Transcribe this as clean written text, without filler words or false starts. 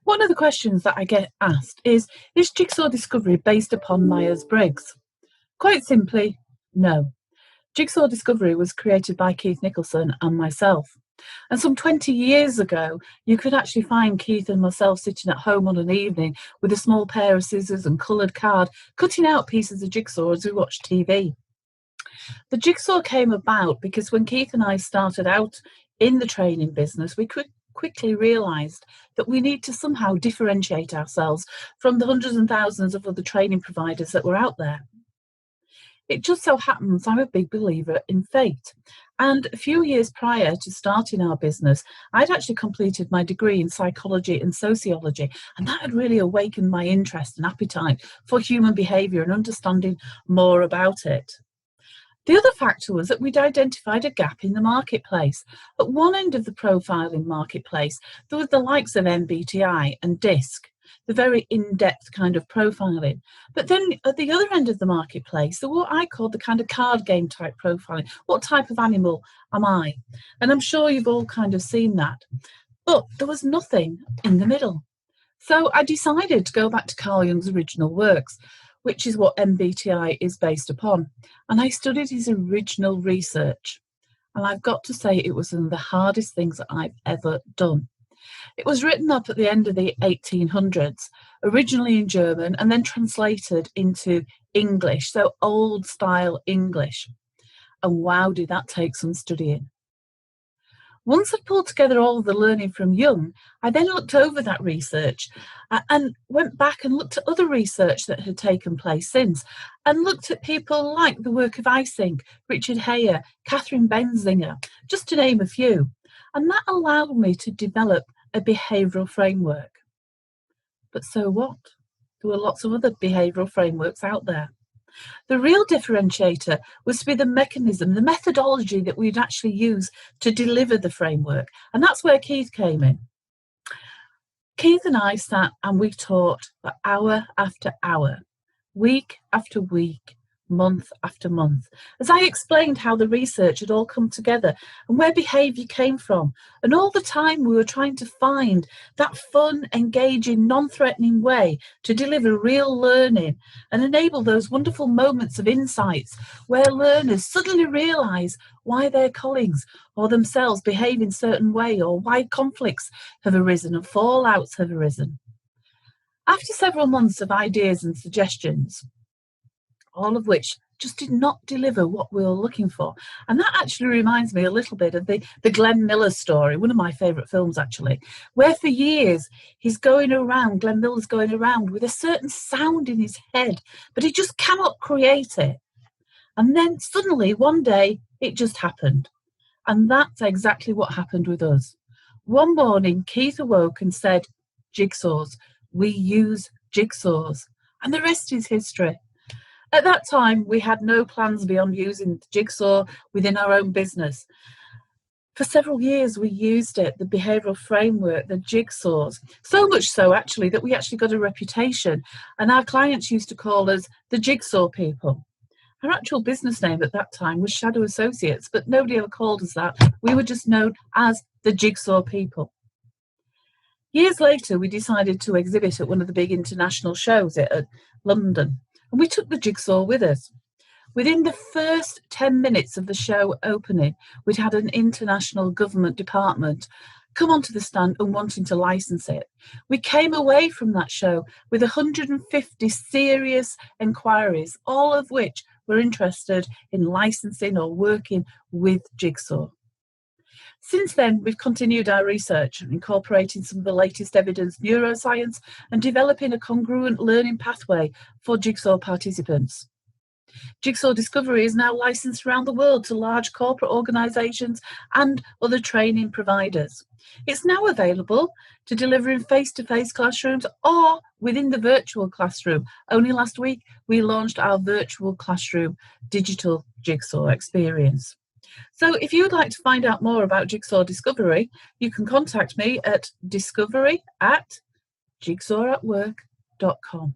One of the questions that I get asked is Jigsaw Discovery based upon Myers-Briggs? Quite simply, no. Jigsaw Discovery was created by Keith Nicholson and myself. And some 20 years ago, you could actually find Keith and myself sitting at home on an evening with a small pair of scissors and coloured card, cutting out pieces of jigsaw as we watched TV. The jigsaw came about because when Keith and I started out in the training business, we quickly realised that we need to somehow differentiate ourselves from the hundreds and thousands of other training providers that were out there. It just so happens I'm a big believer in fate. And a few years prior to starting our business, I'd actually completed my degree in psychology and sociology, and that had really awakened my interest and appetite for human behaviour and understanding more about it. The other factor was that we'd identified a gap in the marketplace. At one end of the profiling marketplace, there was the likes of MBTI and DISC, the very in-depth kind of profiling. But then at the other end of the marketplace, there were what I called the kind of card game type profiling. What type of animal am I? And I'm sure you've all kind of seen that. But there was nothing in the middle. So I decided to go back to Carl Jung's original works, which is what MBTI is based upon. And I studied his original research. And I've got to say, it was one of the hardest things that I've ever done. It was written up at the end of the 1800s, originally in German, and then translated into English, so old style English. And wow, did that take some studying. Once I'd pulled together all of the learning from Jung, I then looked over that research and went back and looked at other research that had taken place since, and looked at people like the work of Eysenck, Richard Heyer, Catherine Benzinger, just to name a few. And that allowed me to develop a behavioural framework. But so what? There were lots of other behavioural frameworks out there. The real differentiator was to be the mechanism, the methodology that we'd actually use to deliver the framework. And that's where Keith came in. Keith and I sat and we taught for hour after hour, week after week, month after month, as I explained how the research had all come together and where behaviour came from. And all the time we were trying to find that fun, engaging, non-threatening way to deliver real learning and enable those wonderful moments of insights where learners suddenly realise why their colleagues or themselves behave in a certain way, or why conflicts have arisen and fallouts have arisen. After several months of ideas and suggestions, all of which just did not deliver what we were looking for. And that actually reminds me a little bit of the Glenn Miller story, one of my favourite films actually, where for years Glenn Miller's going around with a certain sound in his head, but he just cannot create it. And then suddenly one day it just happened. And that's exactly what happened with us. One morning Keith awoke and said, "Jigsaws, we use jigsaws." And the rest is history. At that time, we had no plans beyond using the jigsaw within our own business. For several years, we used it, the behavioural framework, the jigsaws, so much so actually that we actually got a reputation, and our clients used to call us the Jigsaw people. Our actual business name at that time was Shadow Associates, but nobody ever called us that. We were just known as the Jigsaw people. Years later, we decided to exhibit at one of the big international shows at London. And we took the jigsaw with us. Within the first 10 minutes of the show opening, we'd had an international government department come onto the stand and wanting to license it. We came away from that show with 150 serious inquiries, all of which were interested in licensing or working with Jigsaw. Since then, we've continued our research, incorporating some of the latest evidence, neuroscience, and developing a congruent learning pathway for Jigsaw participants. Jigsaw Discovery is now licensed around the world to large corporate organisations and other training providers. It's now available to deliver in face-to-face classrooms or within the virtual classroom. Only last week, we launched our virtual classroom digital Jigsaw experience. So if you would like to find out more about Jigsaw Discovery, you can contact me at discovery@jigsawatwork.com.